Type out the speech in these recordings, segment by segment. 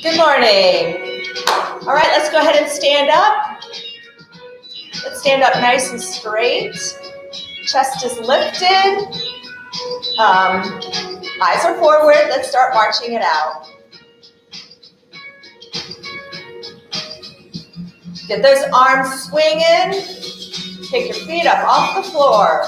Good morning. All right, let's go ahead and stand up. Let's stand up nice and straight. Chest is lifted. Eyes are forward. Let's start marching it out. Get those arms swinging. Take your feet up off the floor.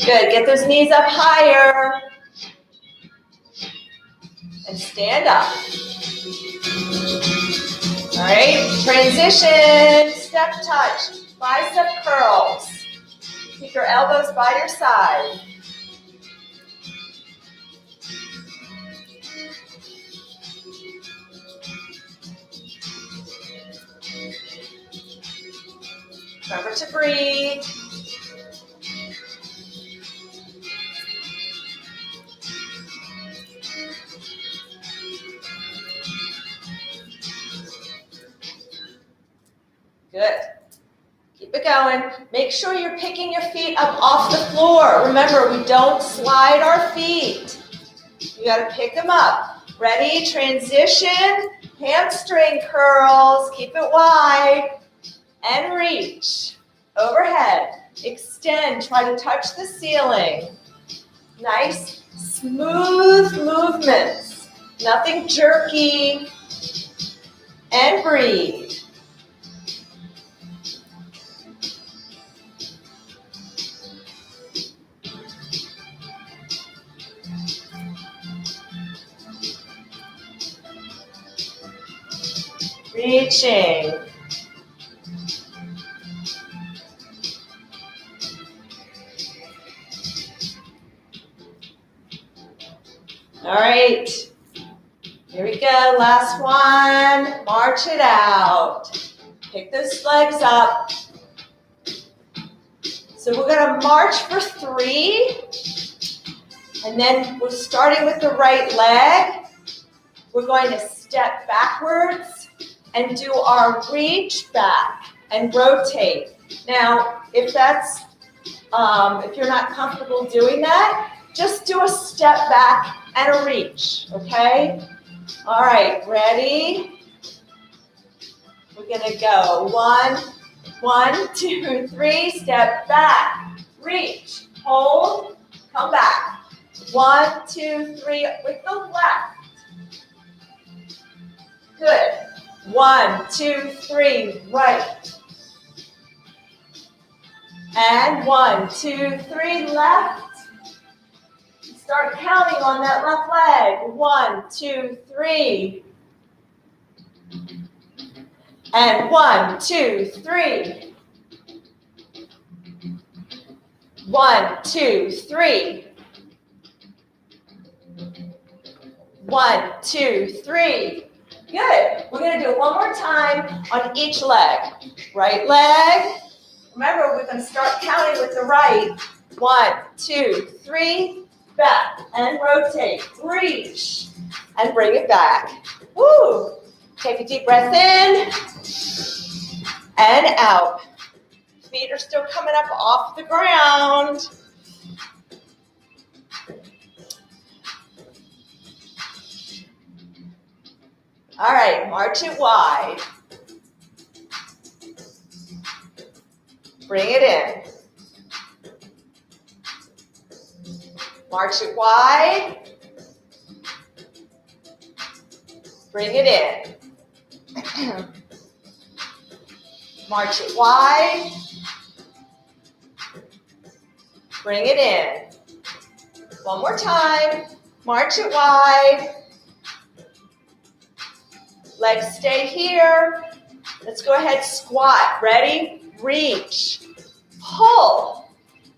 Good. Get those knees up higher. And stand up. All right. Transition. Step touch. Bicep curls. Keep your elbows by your side. Remember to breathe. Good. Keep it going. Make sure you're picking your feet up off the floor. Remember, we don't slide our feet. You got to pick them up. Ready? Transition. Hamstring curls. Keep it wide. And reach. Overhead. Extend. Try to touch the ceiling. Nice, smooth movements. Nothing jerky. And breathe. Reaching. All right. Here we go. Last one. March it out. Pick those legs up. So we're going to march for 3. And then we're starting with the right leg. We're going to step backwards and do our reach back and rotate. Now, if you're not comfortable doing that, just do a step back and a reach, okay? All right, ready? We're gonna go 1, 2, 3, step back, reach, hold, come back. 1, 2, 3, with the left. Good. 1, 2, 3, right. And 1, 2, 3, left. Start counting on that left leg. 1, 2, 3. And 1, 2, 3. 1, 2, 3. 1, 2, 3. Good. We're going to do it one more time on each leg. Right leg. Remember, we're going to start counting with the right. 1, 2, 3. Back and rotate. Reach and bring it back. Woo! Take a deep breath in and out. Feet are still coming up off the ground. All right, march it wide. Bring it in. March it wide. Bring it in. March it wide. Bring it in. One more time. March it wide. Legs stay here. Let's go ahead, squat. Ready? Reach. Pull.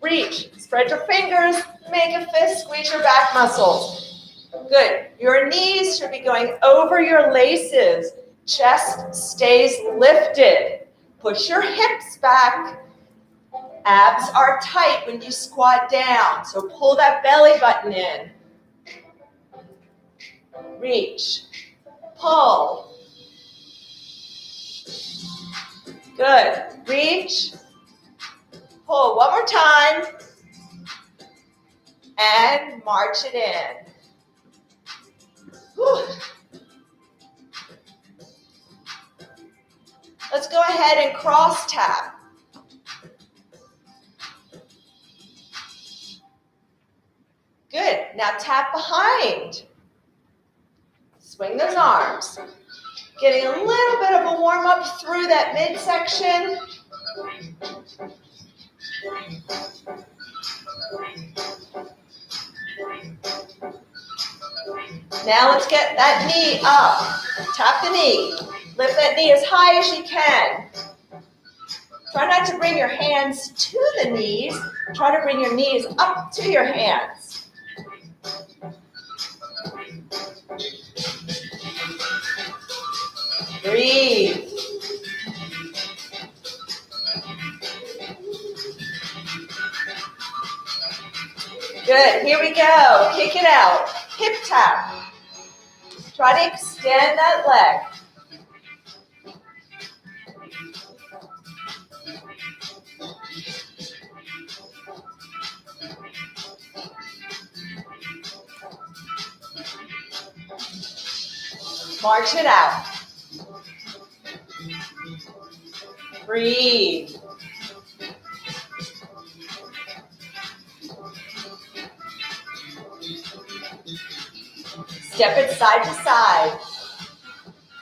Reach. Spread your fingers. Make a fist. Squeeze your back muscles. Good. Your knees should be going over your laces. Chest stays lifted. Push your hips back. Abs are tight when you squat down, so pull that belly button in. Reach. Pull. Good. Reach. Pull one more time. And march it in. Whew. Let's go ahead and cross tap. Good. Now tap behind. Swing those arms. Getting a little bit of a warm up through that midsection. Now let's get that knee up. Tap the knee. Lift that knee as high as you can. Try not to bring your hands to the knees. Try to bring your knees up to your hands. Breathe. Good. Here we go. Kick it out. Hip tap. Try to extend that leg. March it out. Breathe. Step it side to side.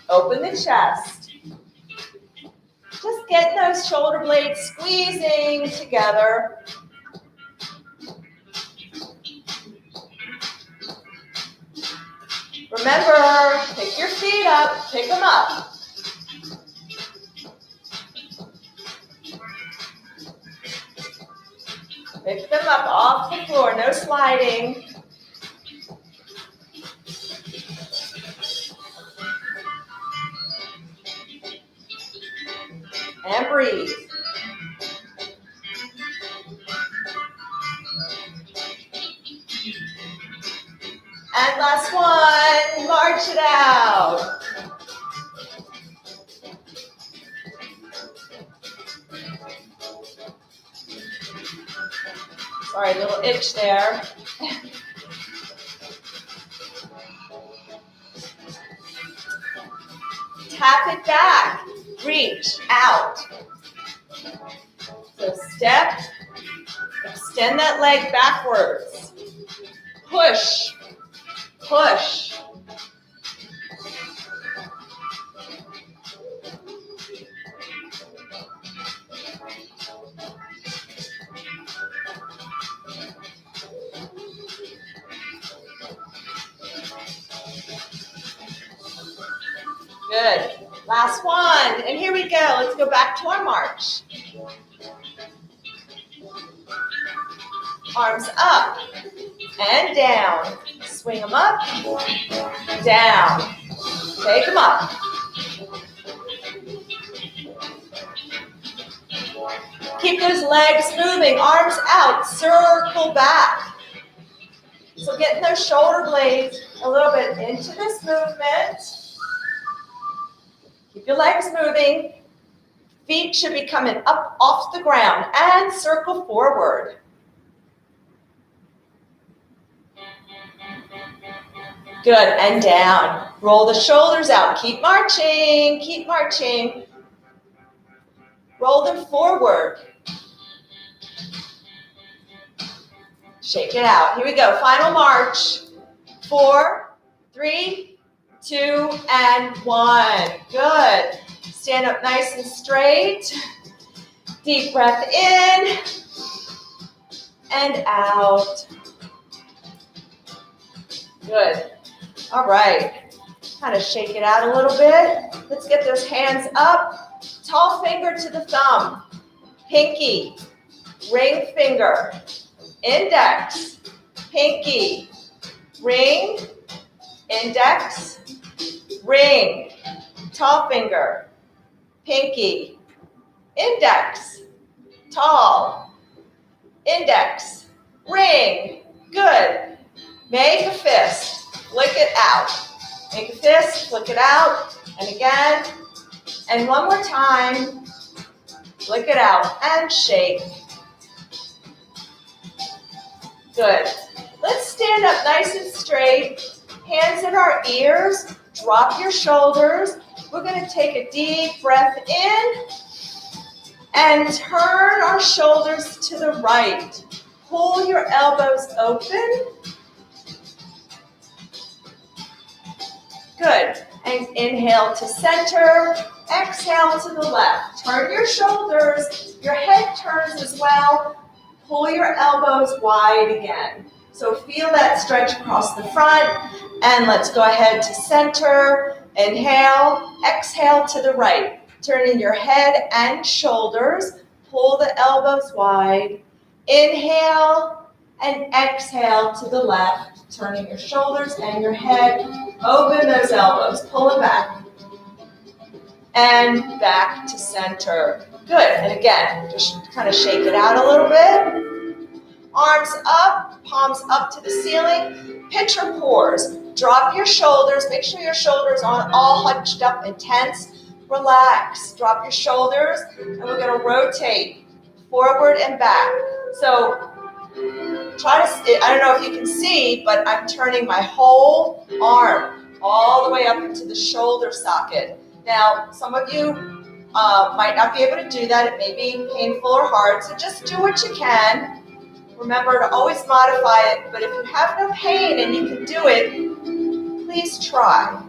Open the chest. Just get those shoulder blades squeezing together. Remember, pick your feet up, pick them up. Pick them up off the floor, no sliding. And breathe. And last one, march it out. Sorry, a little itch there. Tap it back, reach out. So step, extend that leg backwards. Push, push. Good. Last one. And here we go. Let's go back to our march. Arms up and down. Swing them up, down. Take them up. Keep those legs moving. Arms out. Circle back. So getting those shoulder blades a little bit into this movement. Keep your legs moving. Feet should be coming up off the ground and circle forward. Good, and down. Roll the shoulders out. Keep marching, keep marching. Roll them forward. Shake it out. Here we go. Final march. 4, 3, 2, and 1. Good. Stand up nice and straight. Deep breath in and out. Good. All right. Kind of shake it out a little bit. Let's get those hands up. Tall finger to the thumb. Pinky. Ring finger. Index. Pinky. Ring. Index. Ring. Tall finger. Pinky. Index. Tall. Index. Ring. Good. Make a fist. Flick it out. Make a fist. Flick it out. And again. And one more time. Flick it out and shake. Good. Let's stand up nice and straight. Hands in our ears. Drop your shoulders. We're going to take a deep breath in and turn our shoulders to the right. Pull your elbows open. Good. And inhale to center. Exhale to the left. Turn your shoulders. Your head turns as well. Pull your elbows wide again. So feel that stretch across the front. And let's go ahead to center. Inhale. Exhale to the right. Turning your head and shoulders. Pull the elbows wide. Inhale and exhale to the left. Turning your shoulders and your head. Open those elbows. Pull them back. And back to center. Good. And again, just kind of shake it out a little bit. Arms up, palms up to the ceiling. Picture pause. Drop your shoulders. Make sure your shoulders aren't all hunched up and tense. Relax. Drop your shoulders. And we're going to rotate forward and back. So try to, I don't know if you can see, but I'm turning my whole arm all the way up into the shoulder socket. Now, some of you might not be able to do that. It may be painful or hard, so just do what you can. Remember to always modify it, but if you have no pain and you can do it, please try.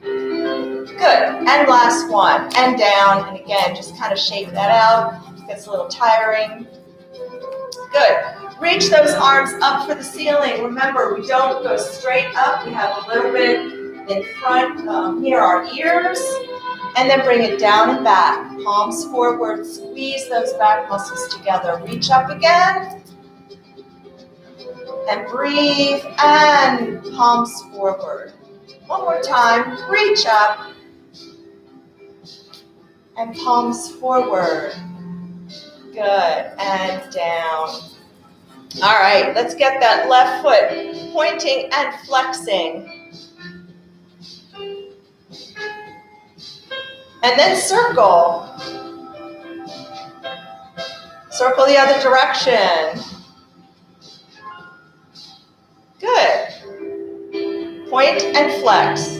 Good, and last one, and down, and again, just kind of shake that out. It gets a little tiring. Good. Reach those arms up for the ceiling. Remember, we don't go straight up. We have a little bit in front near our ears. And then bring it down and back. Palms forward. Squeeze those back muscles together. Reach up again. And breathe. And palms forward. One more time. Reach up. And palms forward. Good. And down. All right. Let's get that left foot pointing and flexing. And then circle. Circle the other direction. Good. Point and flex.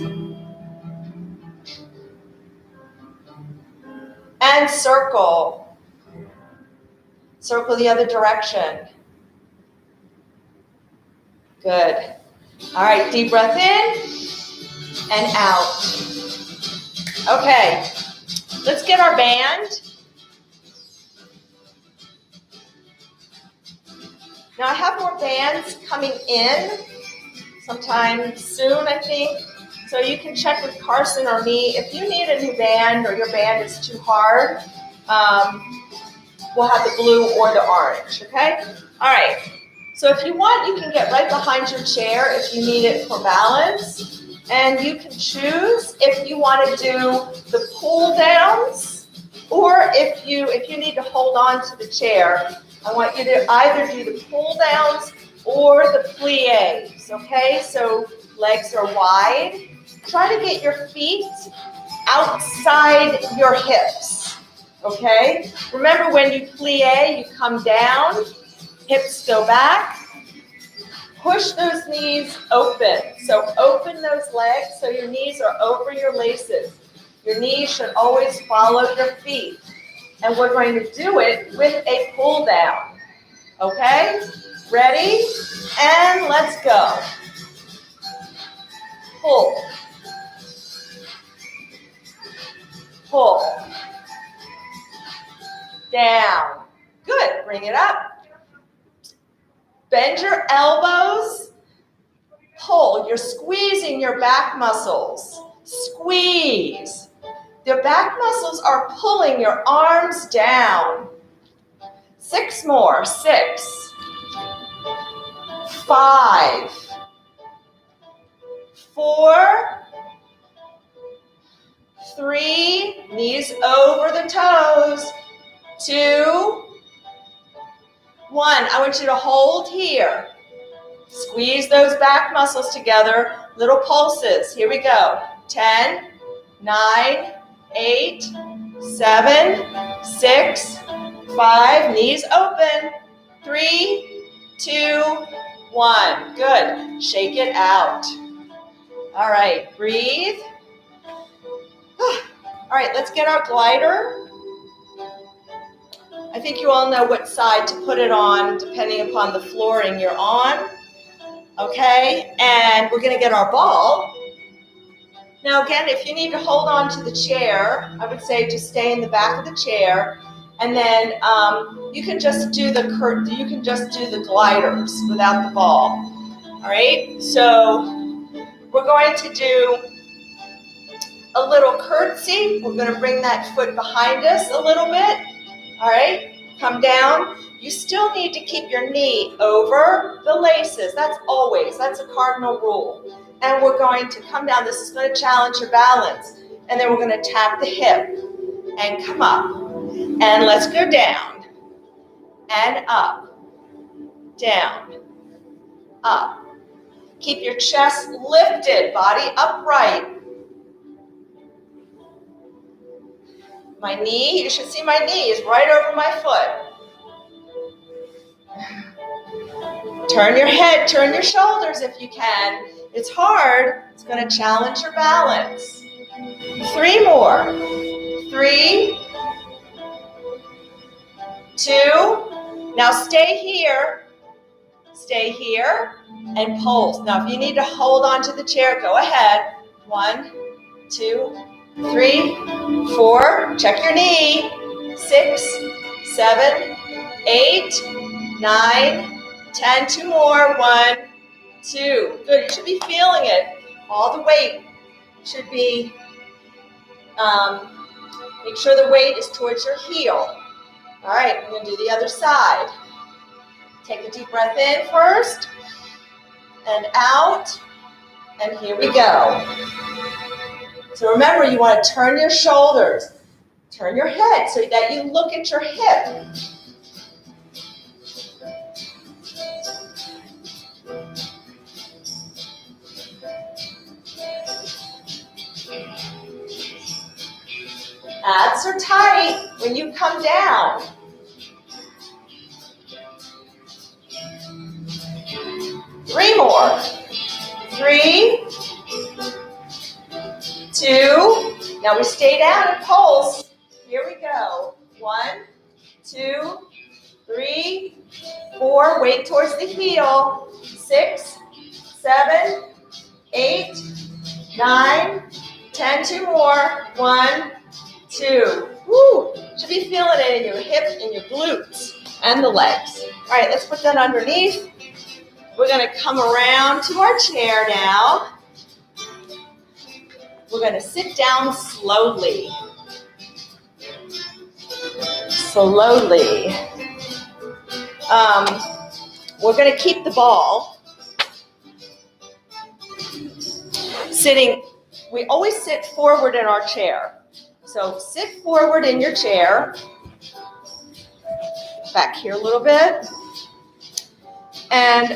And circle. Circle the other direction. Good. All right, deep breath in and out. Okay, let's get our band. Now I have more bands coming in sometime soon, I think. So you can check with Carson or me. If you need a new band or your band is too hard, we'll have the blue or the orange, okay? All right, so if you want, you can get right behind your chair if you need it for balance. And you can choose if you want to do the pull downs or if you need to hold on to the chair. I want you to either do the pull downs or the plies, okay? So legs are wide. Try to get your feet outside your hips, okay? Remember when you plie, you come down, hips go back. Push those knees open. So open those legs so your knees are over your laces. Your knees should always follow your feet. And we're going to do it with a pull down. Okay? Ready? And let's go. Pull. Pull. Down. Good. Bring it up. Bend your elbows, pull. You're squeezing your back muscles. Squeeze. The back muscles are pulling your arms down. 6 more. 6, 5, 4, 3, knees over the toes, 2, 1. I want you to hold here. Squeeze those back muscles together. Little pulses. Here we go. 10, 9, 8, 7, 6, 5, knees open. 3, 2, 1. Good. Shake it out. All right, breathe. All right, let's get our glider. I think you all know what side to put it on depending upon the flooring you're on. Okay, and we're gonna get our ball. Now again, if you need to hold on to the chair, I would say just stay in the back of the chair, and then you can just do the gliders without the ball. All right, so we're going to do a little curtsy. We're going to bring that foot behind us a little bit. All right, come down. You still need to keep your knee over the laces. That's a cardinal rule. And we're going to come down. This is going to challenge your balance. And then we're going to tap the hip and come up. And let's go down and up, down, up. Keep your chest lifted, body upright. My knee, you should see my knee is right over my foot. Turn your head, turn your shoulders if you can. It's hard. It's going to challenge your balance. 3 more. 3, 2. Now stay here. Stay here and pulse. Now if you need to hold on to the chair, go ahead. 1, 2, 3, 4. Check your knee. 6, 7, 8, 9, 10. 2 more. 1, 2. Good. You should be feeling it. All the weight should be, make sure the weight is towards your heel. All right, we're going to do the other side. Take a deep breath in first and out. And here we go. So remember, you want to turn your shoulders, turn your head so that you look at your hip. Abs are tight when you come down. 3 more. 3, 2. Now we stay down and pulse. Here we go. 1, 2, 3, 4. Weight towards the heel. 6, 7, 8, 9, 10. 2 more. 1, 2. Woo! Should be feeling it in your hip and your glutes and the legs. All right, let's put that underneath. We're going to come around to our chair now. We're going to sit down slowly. Slowly. We're going to keep the ball sitting. We always sit forward in our chair. So sit forward in your chair. Back here a little bit. And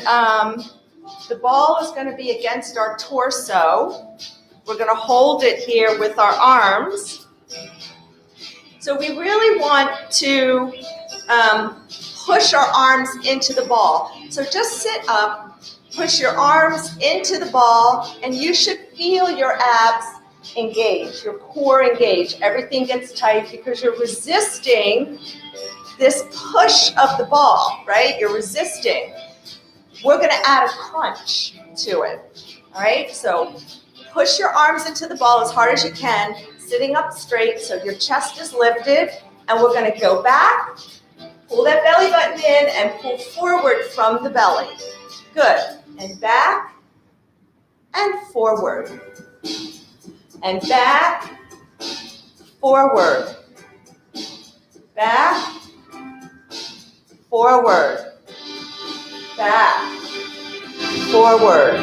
the ball is going to be against our torso. We're going to hold it here with our arms. So we really want to push our arms into the ball. So just sit up, push your arms into the ball, and you should feel your abs engage, your core engage. Everything gets tight because you're resisting this push of the ball, right? You're resisting. We're going to add a crunch to it, all right? So push your arms into the ball as hard as you can, sitting up straight so your chest is lifted, and we're going to go back, pull that belly button in, and pull forward from the belly. Good. And back, and forward. And back, forward. Back, forward. Back, forward.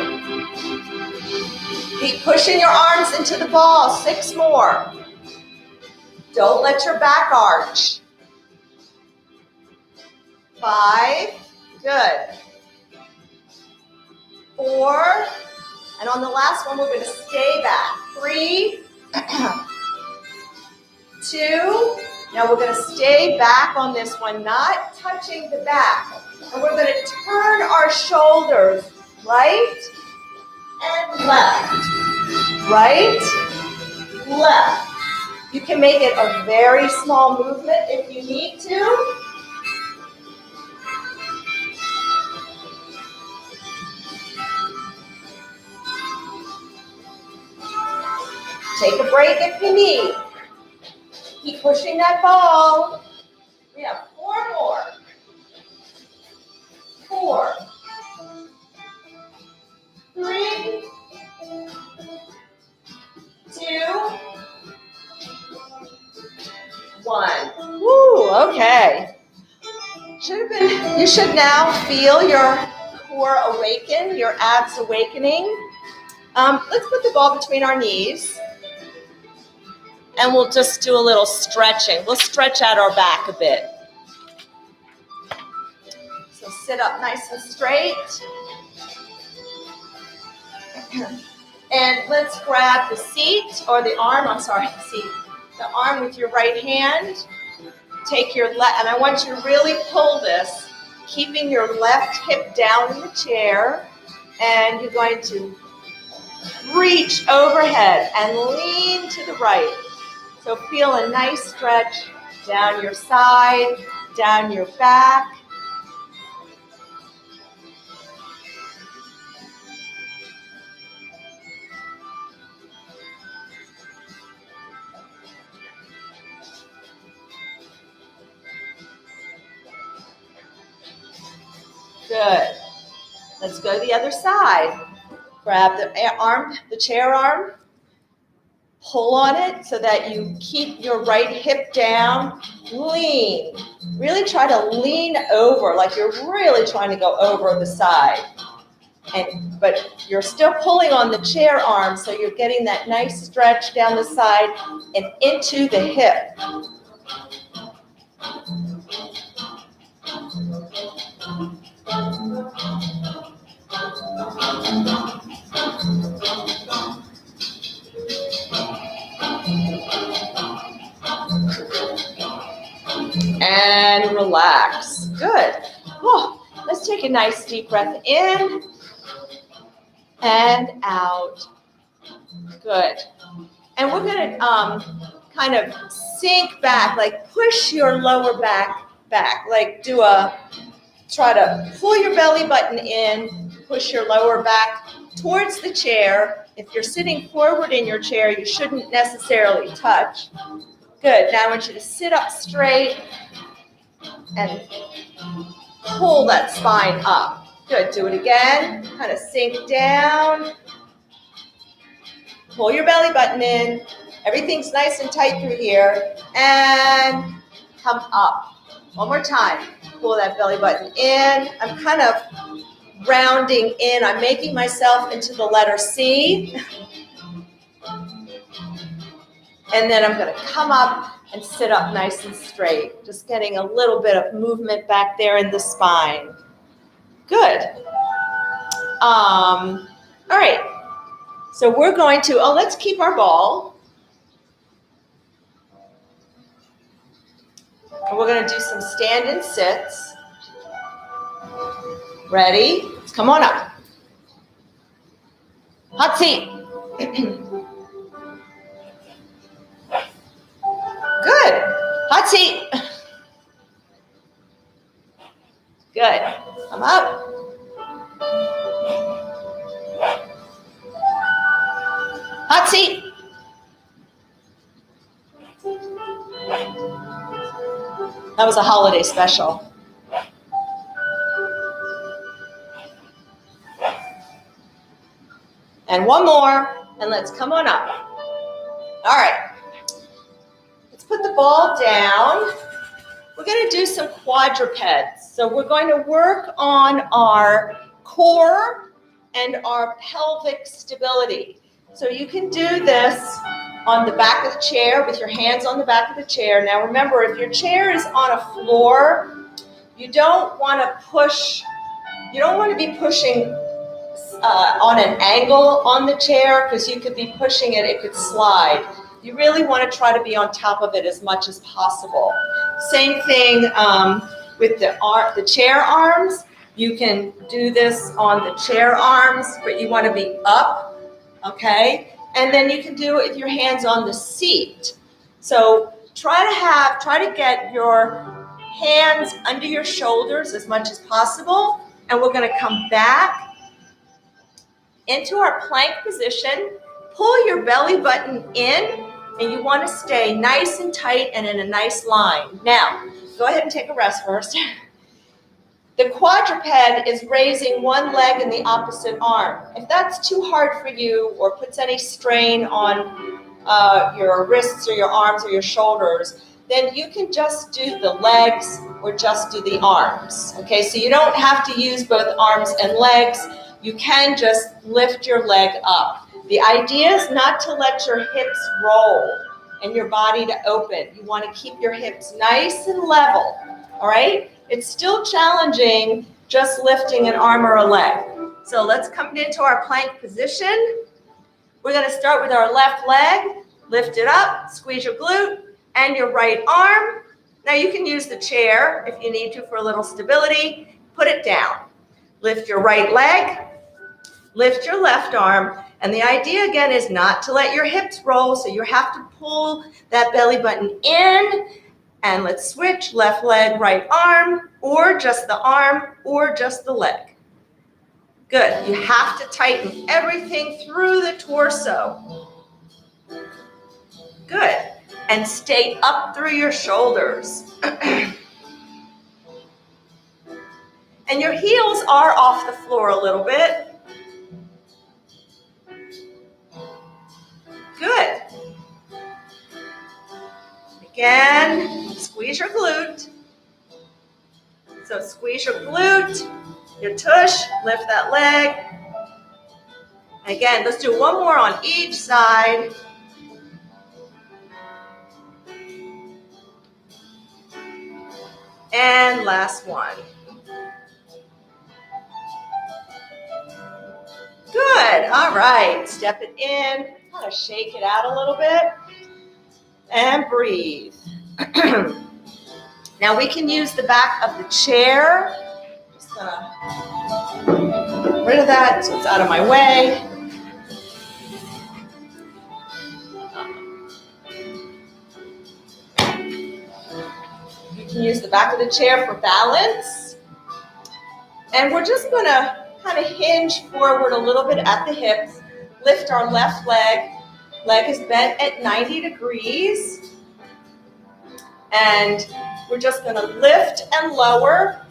Keep pushing your arms into the ball. 6 more. Don't let your back arch. 5, good. 4, and on the last one, we're going to stay back. 3, 2. Now we're going to stay back on this one, not touching the back. And we're going to turn our shoulders right and left. Right, left. You can make it a very small movement if you need to. Take a break if you need. Keep pushing that ball. We have 4 more. 4, 3, 2, 1. Woo, okay. You should now feel your core awaken, your abs awakening. Let's put the ball between our knees. And we'll just do a little stretching. We'll stretch out our back a bit. So sit up nice and straight. And let's grab the seat or the arm, the arm with your right hand. Take your left, and I want you to really pull this, keeping your left hip down in the chair. And you're going to reach overhead and lean to the right. So feel a nice stretch down your side, down your back. Good. Let's go to the other side. Grab the chair arm. Pull on it so that you keep your right hip down. Lean. Really try to lean over, like you're really trying to go over the side. But you're still pulling on the chair arm, so you're getting that nice stretch down the side and into the hip. And relax. Good. Oh, let's take a nice deep breath in and out. Good. And we're going to kind of sink back, like push your lower back, like try to pull your belly button in, push your lower back towards the chair. If you're sitting forward in your chair, you shouldn't necessarily touch. Good. Now I want you to sit up straight and pull that spine up. Good. Do it again. Kind of sink down. Pull your belly button in. Everything's nice and tight through here. And come up. One more time. Pull that belly button in. I'm kind of rounding in. I'm making myself into the letter C. And then I'm going to come up and sit up nice and straight. Just getting a little bit of movement back there in the spine. Good. All right. So we're going to, let's keep our ball. And we're going to do some stand and sits. Ready? Let's come on up. Hot seat. Good. Hot seat. Good. Come up. Hot seat. That was a holiday special. And one more, and let's come on up. All right. Let's put the ball down. We're going to do some quadrupeds. So we're going to work on our core and our pelvic stability. So you can do this on the back of the chair with your hands on the back of the chair. Now remember, if your chair is on a floor, you don't want to be pushing on an angle on the chair because you could be pushing it, it could slide. You really want to try to be on top of it as much as possible. Same thing with the chair arms. You can do this on the chair arms, but you want to be up, okay? And then you can do it with your hands on the seat. So try to get your hands under your shoulders as much as possible. And we're going to come back into our plank position. Pull your belly button in, and you want to stay nice and tight and in a nice line. Now, go ahead and take a rest first. The quadruped is raising one leg and the opposite arm. If that's too hard for you or puts any strain on your wrists or your arms or your shoulders, then you can just do the legs or just do the arms. Okay, so you don't have to use both arms and legs. You can just lift your leg up. The idea is not to let your hips roll and your body to open. You want to keep your hips nice and level, all right? It's still challenging just lifting an arm or a leg. So let's come into our plank position. We're going to start with our left leg. Lift it up, squeeze your glute and your right arm. Now you can use the chair if you need to for a little stability. Put it down. Lift your right leg, lift your left arm. And the idea again is not to let your hips roll, so you have to pull that belly button in. And let's switch, left leg, right arm, or just the arm, or just the leg. Good, you have to tighten everything through the torso. Good, and stay up through your shoulders. And your heels are off the floor a little bit. Good. Again, squeeze your glute. So squeeze your glute, your tush, lift that leg. Again, let's do one more on each side. And last one. Good, all right, step it in, kind of shake it out a little bit. And breathe. Now we can use the back of the chair. Just gonna get rid of that so it's out of my way. You can use the back of the chair for balance. And we're just gonna kind of hinge forward a little bit at the hips. Lift our left leg. Leg is bent at 90 degrees. And we're just going to lift and lower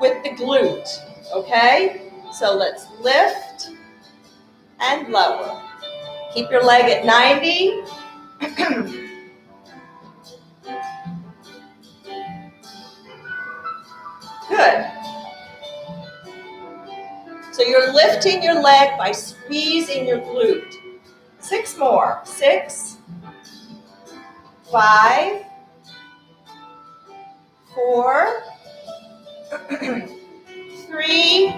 with the glute, okay? So let's lift and lower. Keep your leg at 90. Good. So you're lifting your leg by squeezing your glute. 6 more. 6, 5, 4, 3,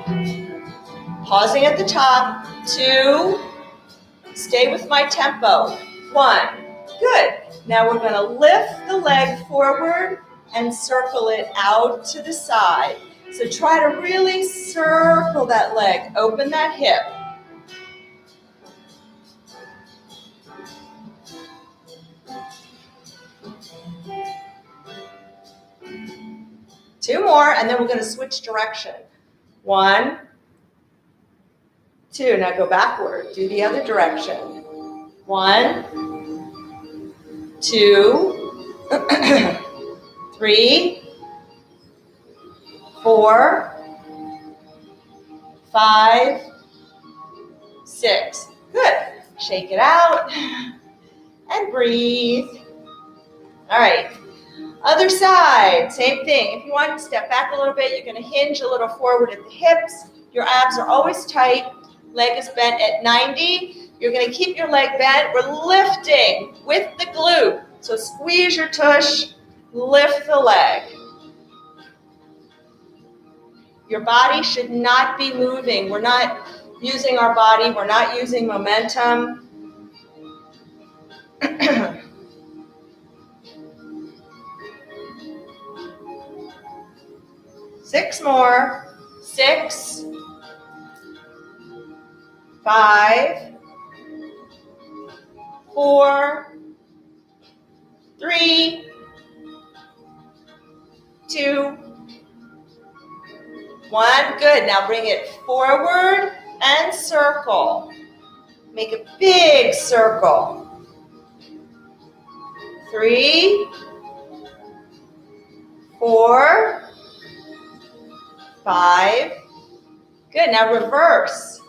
pausing at the top, 2, stay with my tempo, 1. Good. Now we're going to lift the leg forward and circle it out to the side. So try to really circle that leg, open that hip. Two more, and then we're going to switch direction. 1, 2. Now go backward. Do the other direction. 1, 2, 3, 4, 5, 6. Good. Shake it out and breathe. All right. Other side, same thing. If you want to step back a little bit, you're going to hinge a little forward at the hips. Your abs are always tight. Leg is bent at 90. You're going to keep your leg bent. We're lifting with the glute. So squeeze your tush, lift the leg. Your body should not be moving. We're not using our body. We're not using momentum. 6 more. 6, 5, 4, 3, 2, 1. Good. Now bring it forward and circle. Make a big circle. 3, 4, 5. Good. Now reverse.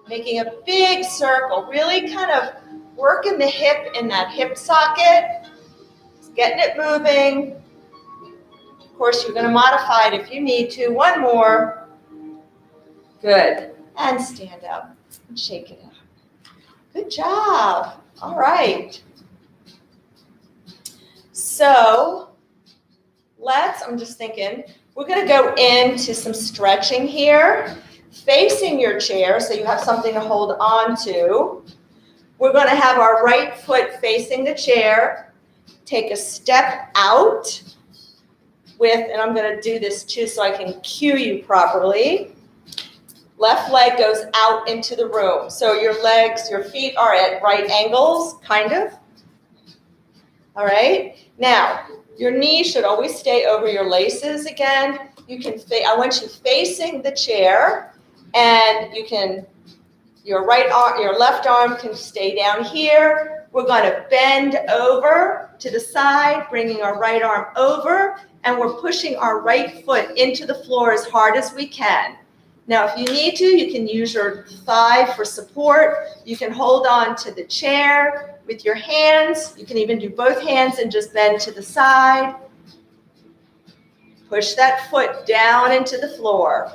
Making a big circle. Really kind of working the hip in that hip socket. Just getting it moving. Of course, you're going to modify it if you need to. 1 more. Good. And stand up and shake it out. Good job. All right. So I'm just thinking, we're going to go into some stretching here, facing your chair so you have something to hold on to. We're going to have our right foot facing the chair. Take a step out and I'm going to do this too so I can cue you properly. Left leg goes out into the room. So your feet are at right angles, kind of. All right. Now, your knees should always stay over your laces again. I want you facing the chair, and your left arm can stay down here. We're going to bend over to the side, bringing our right arm over, and we're pushing our right foot into the floor as hard as we can. Now, if you need to, you can use your thigh for support. You can hold on to the chair with your hands. You can even do both hands and just bend to the side. Push that foot down into the floor.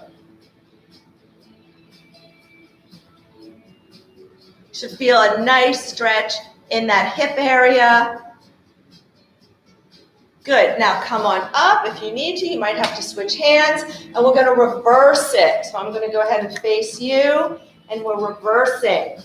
You should feel a nice stretch in that hip area. Good. Now come on up. If you need to, you might have to switch hands, and we're going to reverse it. So I'm going to go ahead and face you, and we're reversing.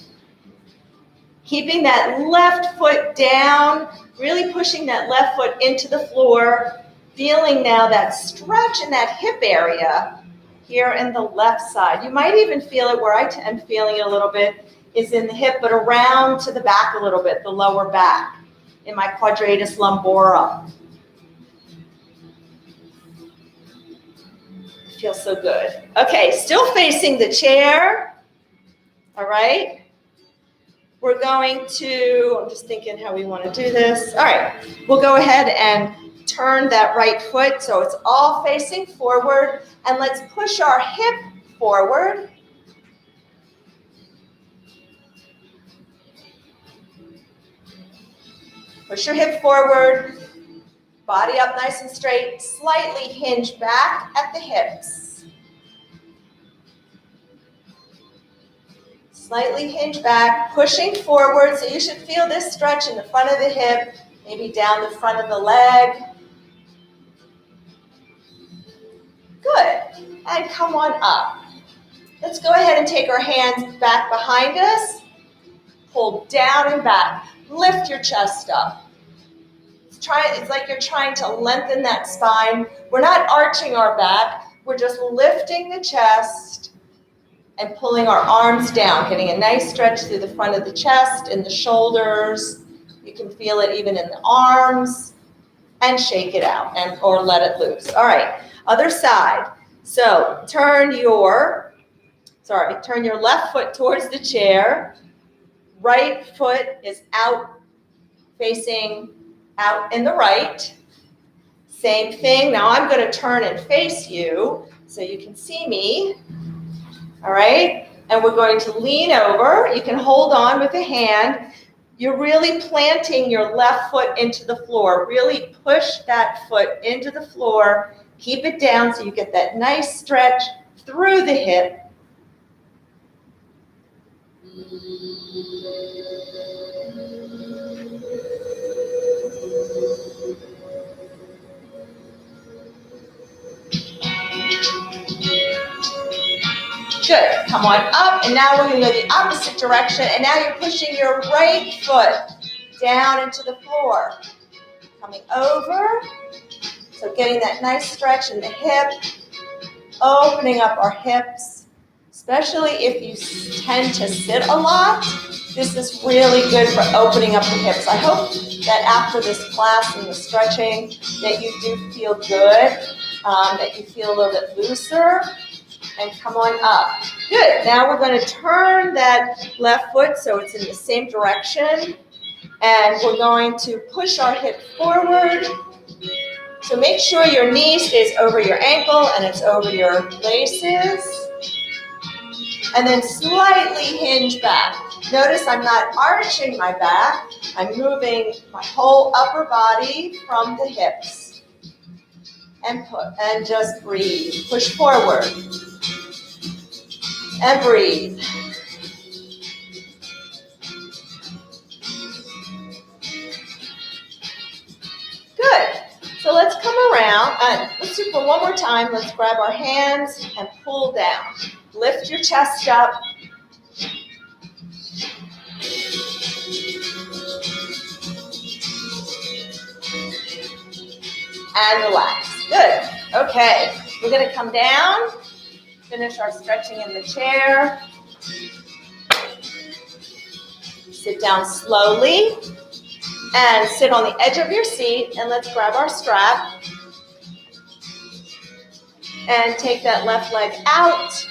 Keeping that left foot down, really pushing that left foot into the floor, feeling now that stretch in that hip area here in the left side. You might even feel it where I am feeling it a little bit is in the hip, but around to the back a little bit, the lower back, in my quadratus lumborum. Feels so good. Okay, still facing the chair. All right. We're going to, I'm just thinking how we want to do this. All right, we'll go ahead and turn that right foot so it's all facing forward, and let's push our hip forward. Push your hip forward. Body up nice and straight, slightly hinge back at the hips. Slightly hinge back, pushing forward, so you should feel this stretch in the front of the hip, maybe down the front of the leg. Good, and come on up. Let's go ahead and take our hands back behind us. Pull down and back. Lift your chest up. It's like you're trying to lengthen that spine. We're not arching our back. We're just lifting the chest and pulling our arms down, getting a nice stretch through the front of the chest and the shoulders. You can feel it even in the arms. And shake it out or let it loose. All right, other side. So turn your left foot towards the chair. Right foot is out, facing out in the right. Same thing. Now I'm going to turn and face you so you can see me. All right. And we're going to lean over. You can hold on with a hand. You're really planting your left foot into the floor. Really push that foot into the floor. Keep it down so you get that nice stretch through the hip. Good. Come on up, and now we're going to go the opposite direction, and now you're pushing your right foot down into the floor. Coming over, So getting that nice stretch in the hip, opening up our hips, especially if you tend to sit a lot. This is really good for opening up the hips. I hope that after this class and the stretching that you do feel good, that you feel a little bit looser, and come on up. Good. Now we're going to turn that left foot so it's in the same direction, and we're going to push our hip forward. So make sure your knee stays over your ankle and it's over your laces. And then slightly hinge back. Notice I'm not arching my back. I'm moving my whole upper body from the hips. And just breathe. Push forward. And breathe. Good. So let's come around. Let's do for one more time. Let's grab our hands and pull down. Lift your chest up. And relax. Good. Okay. We're going to come down. Finish our stretching in the chair. Sit down slowly. And sit on the edge of your seat. And let's grab our strap. And take that left leg out.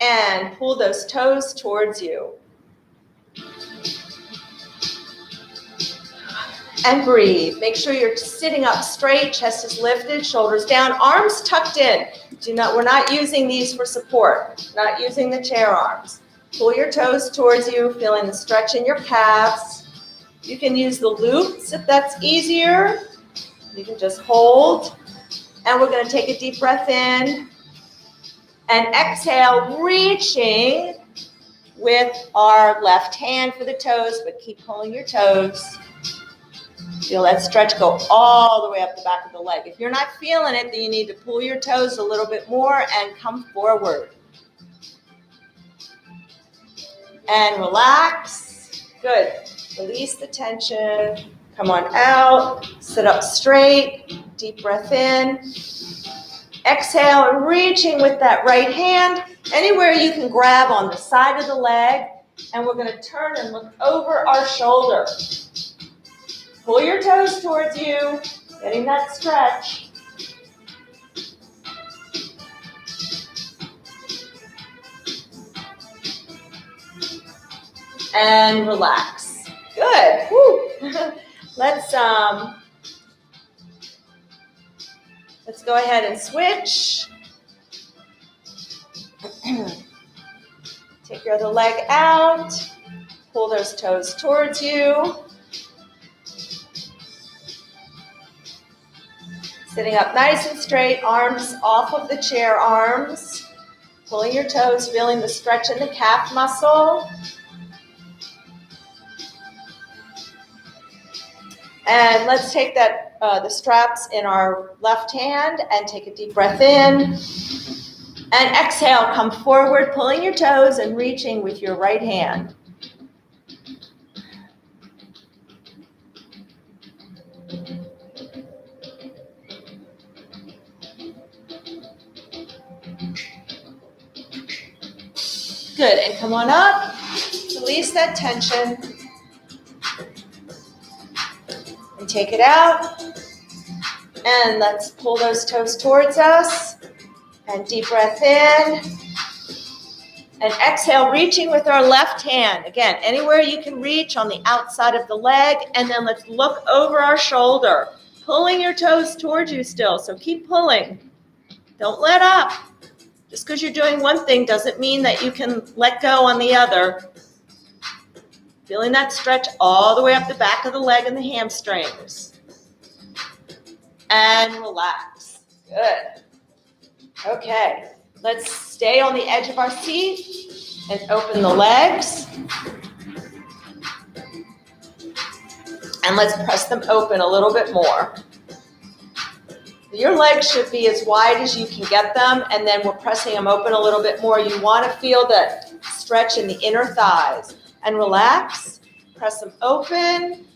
And pull those toes towards you. And breathe. Make sure you're sitting up straight, chest is lifted, shoulders down, arms tucked in. We're not using these for support, not using the chair arms. Pull your toes towards you, feeling the stretch in your calves. You can use the loops if that's easier. You can just hold. And we're going to take a deep breath in. And exhale, reaching with our left hand for the toes, but keep pulling your toes. Feel that stretch go all the way up the back of the leg. If you're not feeling it, then you need to pull your toes a little bit more and come forward. And relax. Good. Release the tension. Come on out. Sit up straight. Deep breath in. Exhale, reaching with that right hand. Anywhere you can grab on the side of the leg. And we're going to turn and look over our shoulder. Pull your toes towards you, getting that stretch. And relax. Good. Woo. Let's go ahead and switch. Take your other leg out. Pull those toes towards you. Sitting up nice and straight, arms off of the chair arms. Pulling your toes, feeling the stretch in the calf muscle. And let's take that the straps in our left hand and take a deep breath in. And exhale, come forward, pulling your toes and reaching with your right hand. Good, and come on up, release that tension, and take it out, and let's pull those toes towards us, and deep breath in, and exhale, reaching with our left hand, again, anywhere you can reach on the outside of the leg, and then let's look over our shoulder, pulling your toes towards you still, so keep pulling, don't let up. Just because you're doing one thing doesn't mean that you can let go on the other. Feeling that stretch all the way up the back of the leg and the hamstrings. And relax. Good. Okay. Let's stay on the edge of our seat and open the legs. And let's press them open a little bit more. Your legs should be as wide as you can get them, and then we're pressing them open a little bit more. You want to feel the stretch in the inner thighs. And relax, press them open.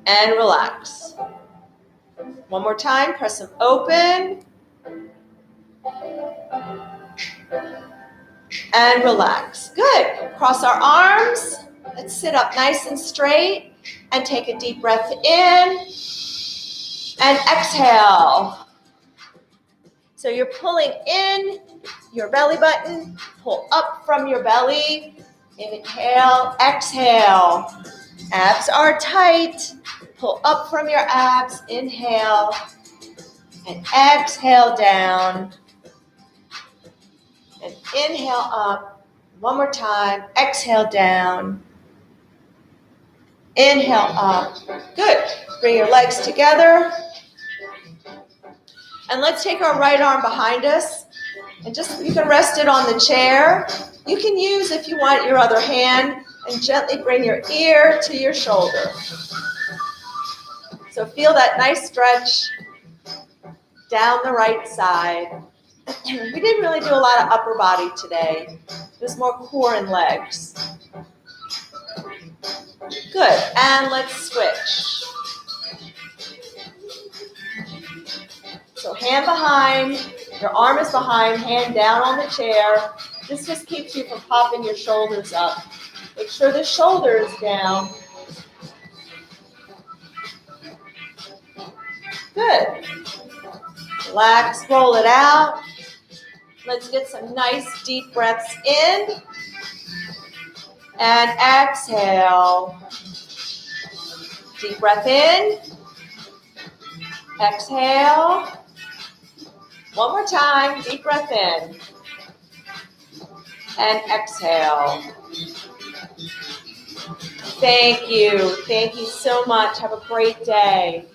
And relax. One more time, press them open. And relax. Good. Cross our arms. Let's sit up nice and straight and take a deep breath in and exhale. So you're pulling in your belly button, pull up from your belly, inhale, exhale. Abs are tight, pull up from your abs, inhale, and exhale down. And inhale up, one more time, exhale down. Inhale up, good. Bring your legs together. And let's take our right arm behind us. And just, you can rest it on the chair. You can use, if you want, your other hand and gently bring your ear to your shoulder. So feel that nice stretch down the right side. We didn't really do a lot of upper body today. It was more core and legs. Good, and let's switch. So hand behind, your arm is behind, hand down on the chair. This just keeps you from popping your shoulders up. Make sure the shoulder is down. Good. Relax, roll it out. Let's get some nice deep breaths in. And exhale. Deep breath in. Exhale. One more time, deep breath in. And exhale. Thank you. Thank you so much. Have a great day.